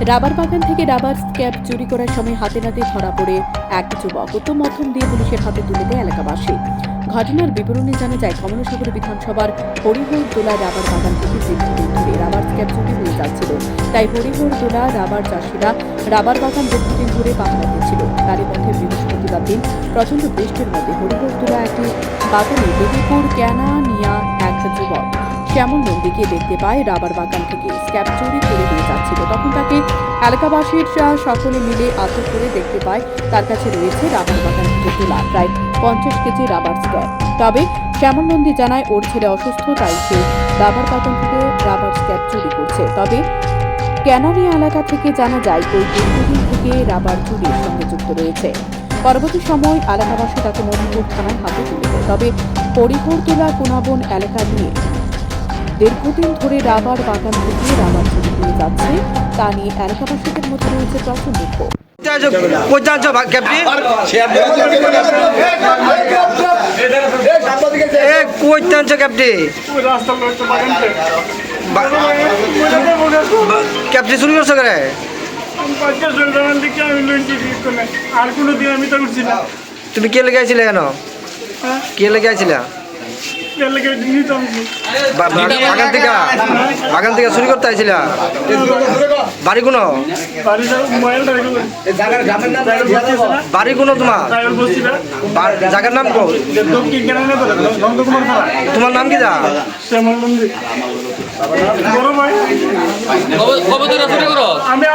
Rubber বাগান থেকে rubber স্ক্যাপ চুরি করার সময় হাতে নাতে ধরা পড়ে এক যুবক উত্তম মধ্যম দিয়ে পুলিশের হাতে তুলে দেয় এলাকাবাসী। ঘটনার বিবরণে জানা যায়, কমলাসাগর বিধানসভার হরিহরদোলা রাবার বাগান থেকে দীর্ঘদিন ধরে রাবার স্ক্যাপ চুরি হয়ে যাচ্ছিল। তাই হরিহরদোলা রাবার চাষিরা রাবার বাগান দীর্ঘদিন ধরে পাহারা দিচ্ছিল। তারই মধ্যে বৃহস্পতিবার দিন প্রচন্ড বৃষ্টির মধ্যে হরিহরদোলা একটি বাগানে দেবীপুর ক্যানানিয়া এক যুবক শ্যামল নন্দীকে দেখতে পায় রাবার বাগান থেকে স্ক্যাপ চুরি করে নিয়ে যাচ্ছিল। তখন তাকে এলাকাবাসীরা সকলে মিলে আটক করে দেখতে পায় তার কাছে রয়েছে রাবার বাগান থেকে তোলা প্রায় 50 কেজি রাবার স্ক্যাপ। তবে শ্যামল নন্দী জানায় ওর ছেলে অসুস্থ, তাই সে রাবার বাগান থেকে রাবার স্ক্যাপ চুরি করছে। তবে ক্যানারিয়া এলাকা থেকে জানা যায় ওই দীর্ঘদিন থেকে রাবার চুরির সঙ্গে যুক্ত রয়েছে। পরবর্তী সময় এলাকাবাসী তাকে মধুপুর থানায় হাতে তুলে দেয়। তবে হরিহরদোলা কোনাবন এলাকা নিয়ে দীর্ঘদিন ধরে রাবার বাগান থেকে রাবার চুরি হয়ে যাচ্ছে, তা নিয়ে এলাকাবাসীদের মধ্যে রয়েছে প্রচন্ড ক্ষোভ। তুমি কে লেগে আছিলে কেন? কে লেগে আছিলা? বাগান থেকে চুরি করতে আইছিলা? বাড়ি কোনো বাড়ি কোনো তোমার জায়গার নাম কো? তোমার নাম কি? কবে চুরি করো? আমি